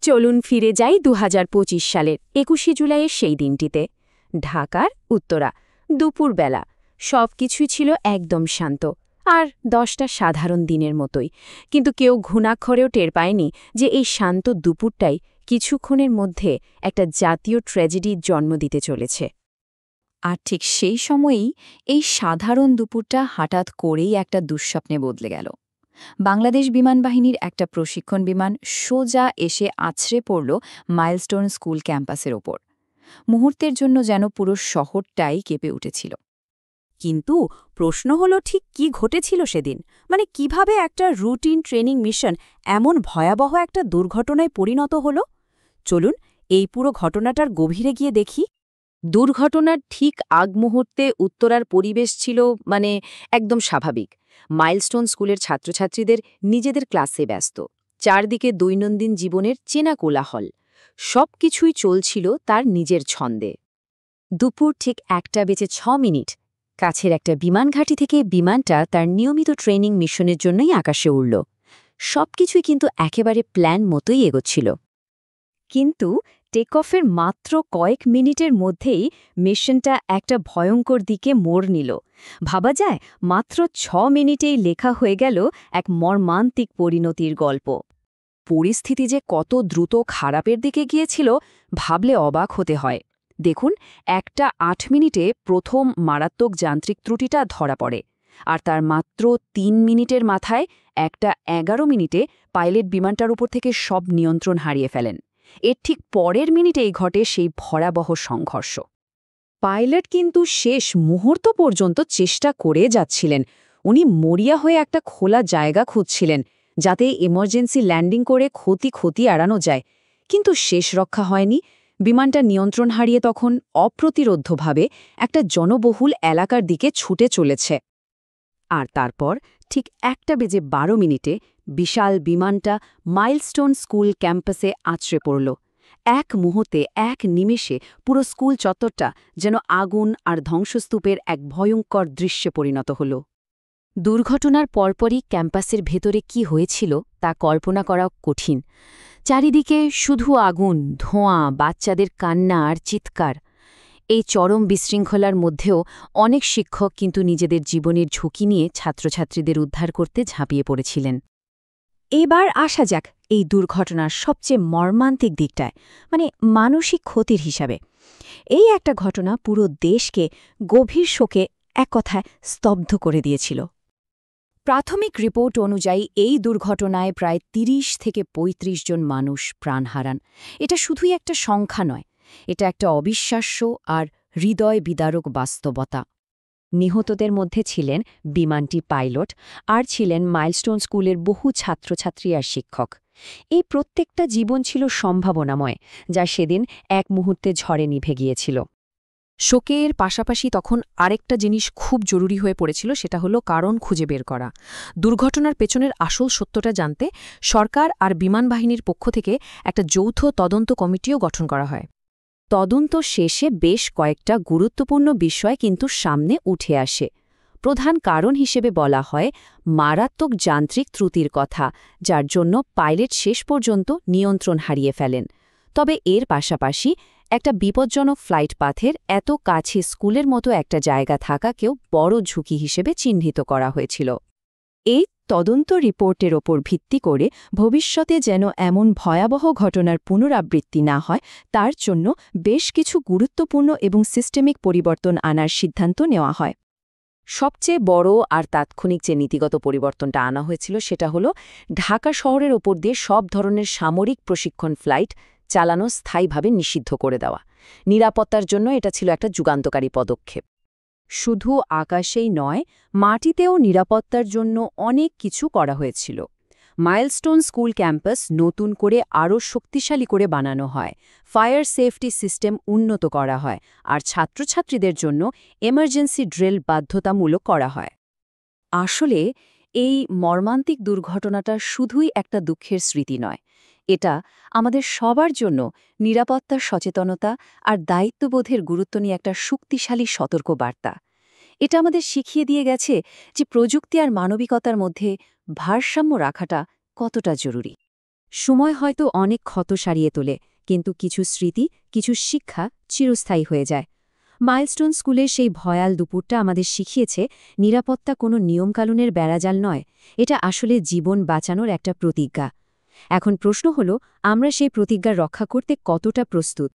চলুন ফিরে যাই ২০২৫ সালের ২১শে জুলাইয়ের সেই দিনটিতে। ঢাকার উত্তরা, দুপুরবেলা। সবকিছুই ছিল একদম শান্ত, আর ১০টা সাধারণ দিনের মতোই। কিন্তু কেউ ঘুণাক্ষরেও টের পায়নি যে এই শান্ত দুপুরটাই কিছুক্ষণের মধ্যে একটা জাতীয় ট্র্যাজেডির জন্ম দিতে চলেছে। আর ঠিক সেই সময়েই এই সাধারণ দুপুরটা হঠাৎ করেই একটা দুঃস্বপ্নে বদলে গেল। বাংলাদেশ বিমানবাহিনীর একটা প্রশিক্ষণ বিমান সোজা এসে আছড়ে পড়ল মাইলস্টোন স্কুল ক্যাম্পাসের ওপর। মুহূর্তের জন্য যেন পুরো শহরটাই কেঁপে উঠেছিল। কিন্তু প্রশ্ন হলো, ঠিক কি ঘটেছিল সেদিন? মানে কিভাবে একটা রুটিন ট্রেনিং মিশন এমন ভয়াবহ একটা দুর্ঘটনায় পরিণত হলো? চলুন এই পুরো ঘটনাটার গভীরে গিয়ে দেখি। দুর্ঘটনার ঠিক আগ মুহূর্তে উত্তরার পরিবেশ ছিল একদম স্বাভাবিক। মাইলস্টোন স্কুলের ছাত্রছাত্রীদের নিজেদের ক্লাসে ব্যস্ত, চারদিকে দৈনন্দিন জীবনের চেনা কোলাহল। সবকিছুই চলছিল তার নিজের ছন্দে। দুপুর ঠিক ১:০৬, কাছের একটা বিমান ঘাঁটি থেকে বিমানটা তার নিয়মিত ট্রেনিং মিশনের জন্যই আকাশে উড়ল। সবকিছুই কিন্তু একেবারে প্ল্যান মতোই এগোচ্ছিল। কিন্তু টেক অফের মাত্র কয়েক মিনিটের মধ্যেই মিশনটা একটা ভয়ঙ্কর দিকে মোড় নিল। ভাবা যায়, মাত্র ৬ মিনিটেই লেখা হয়ে গেল এক মর্মান্তিক পরিণতির গল্প। পরিস্থিতি যে কত দ্রুত খারাপের দিকে গিয়েছিল ভাবলে অবাক হতে হয়। দেখুন, একটা ৮ মিনিটে প্রথম মারাত্মক যান্ত্রিক ত্রুটিটা ধরা পড়ে, আর তার মাত্র ৩ মিনিটের মাথায় একটা ১১ মিনিটে পাইলট বিমানটার উপর থেকে সব নিয়ন্ত্রণ হারিয়ে ফেলেন। এর ঠিক পরের মিনিটেই ঘটে সেই ভয়াবহ সংঘর্ষ। পাইলট কিন্তু শেষ মুহূর্ত পর্যন্ত চেষ্টা করে যাচ্ছিলেন। উনি মরিয়া হয়ে একটা খোলা জায়গা খুঁজছিলেন, যাতে এমার্জেন্সি ল্যান্ডিং করে ক্ষতি এড়ানো যায়। কিন্তু শেষ রক্ষা হয়নি। বিমানটা নিয়ন্ত্রণ হারিয়ে তখন অপ্রতিরোধ্যভাবে একটা জনবহুল এলাকার দিকে ছুটে চলেছে। আর তারপর ঠিক ১:১২ বিশাল বিমানটা মাইলস্টোন স্কুল ক্যাম্পাসে আছড়ে পড়ল। এক মুহূর্তে, এক নিমেষে পুরো স্কুল চত্বরটা যেন আগুন আর ধ্বংসস্তূপের এক ভয়ঙ্কর দৃশ্যে পরিণত হল। দুর্ঘটনার পরপরই ক্যাম্পাসের ভেতরে কি হয়েছিল তা কল্পনা করা কঠিন। চারিদিকে শুধু আগুন, ধোঁয়া, বাচ্চাদের কান্না আর চিৎকার। এই চরম বিশৃঙ্খলার মধ্যেও অনেক শিক্ষক কিন্তু নিজেদের জীবনের ঝুঁকি নিয়ে ছাত্রছাত্রীদের উদ্ধার করতে ঝাঁপিয়ে পড়েছিলেন। এবার আসা যাক এই দুর্ঘটনার সবচেয়ে মর্মান্তিক দিকটায়, মানসিক ক্ষতির হিসাবে। এই একটা ঘটনা পুরো দেশকে গভীর শোকে, এক কথায়, স্তব্ধ করে দিয়েছিল। প্রাথমিক রিপোর্ট অনুযায়ী এই দুর্ঘটনায় প্রায় ৩০ থেকে ৩৫ জন মানুষ প্রাণ হারান। এটা শুধুই একটা সংখ্যা নয়, এটা একটা অবিশ্বাস্য আর হৃদয় বিদারক বাস্তবতা। নিহতদের মধ্যে ছিলেন বিমানটি পাইলট, আর ছিলেন মাইলস্টোন স্কুলের বহু ছাত্রছাত্রী আর শিক্ষক। এই প্রত্যেকটা জীবন ছিল সম্ভাবনাময়, যা সেদিন এক মুহূর্তে ঝড়ে নিভে গিয়েছিল। শোকের পাশাপাশি তখন আরেকটা জিনিস খুব জরুরি হয়ে পড়েছিল, সেটা হলো কারণ খুঁজে বের করা। দুর্ঘটনার পেছনের আসল সত্যটা জানতে সরকার আর বিমান বাহিনীর পক্ষ থেকে একটা যৌথ তদন্ত কমিটিও গঠন করা হয়। তদন্ত শেষে বেশ কয়েকটা গুরুত্বপূর্ণ বিষয় কিন্তু সামনে উঠে আসে। প্রধান কারণ হিসেবে বলা হয় মারাত্মক যান্ত্রিক ত্রুটির কথা, যার জন্য পাইলট শেষ পর্যন্ত নিয়ন্ত্রণ হারিয়ে ফেলেন। তবে এর পাশাপাশি একটা বিপজ্জনক ফ্লাইট পাথের এত কাছে স্কুলের মতো একটা জায়গা থাকাকেও বড় ঝুঁকি হিসেবে চিহ্নিত করা হয়েছিল। এই তদন্ত রিপোর্টের ওপর ভিত্তি করে ভবিষ্যতে যেন এমন ভয়াবহ ঘটনার পুনরাবৃত্তি না হয়, তার জন্য বেশ কিছু গুরুত্বপূর্ণ এবং সিস্টেমিক পরিবর্তন আনার সিদ্ধান্ত নেওয়া হয়। সবচেয়ে বড় আর তাৎক্ষণিক যে নীতিগত পরিবর্তনটা আনা হয়েছিল সেটা হলো ঢাকা শহরের ওপর দিয়ে সব ধরনের সামরিক প্রশিক্ষণ ফ্লাইট চালানো স্থায়ীভাবে নিষিদ্ধ করে দেওয়া। নিরাপত্তার জন্য এটা ছিল একটা যুগান্তকারী পদক্ষেপ। শুধু আকাশেই নয়, মাটিতেও নিরাপত্তার জন্য অনেক কিছু করা হয়েছিল। মাইলস্টোন স্কুল ক্যাম্পাস নতুন করে আরও শক্তিশালী করে বানানো হয়, ফায়ার সেফটি সিস্টেম উন্নত করা হয়, আর ছাত্রছাত্রীদের জন্য এমার্জেন্সি ড্রিল বাধ্যতামূলক করা হয়। আসলে এই মর্মান্তিক দুর্ঘটনাটা শুধুই একটা দুঃখের স্মৃতি নয়, এটা আমাদের সবার জন্য নিরাপত্তার সচেতনতা আর দায়িত্ববোধের গুরুত্ব নিয়ে একটা শক্তিশালী সতর্কবার্তা। এটা আমাদের শিখিয়ে দিয়ে গেছে যে প্রযুক্তি আর মানবিকতার মধ্যে ভারসাম্য রাখাটা কতটা জরুরি। সময় হয়তো অনেক ক্ষত সারিয়ে তোলে, কিন্তু কিছু স্মৃতি, কিছু শিক্ষা চিরস্থায়ী হয়ে যায়। মাইলস্টোন স্কুলের সেই ভয়াল দুপুরটা আমাদের শিখিয়েছে নিরাপত্তা কোনো নিয়মকানুনের বেড়াজাল নয়, এটা আসলে জীবন বাঁচানোর একটা প্রতিজ্ঞা। এখন প্রশ্ন হলো, আমরা সেই প্রতিজ্ঞা রক্ষা করতে কতটা প্রস্তুত?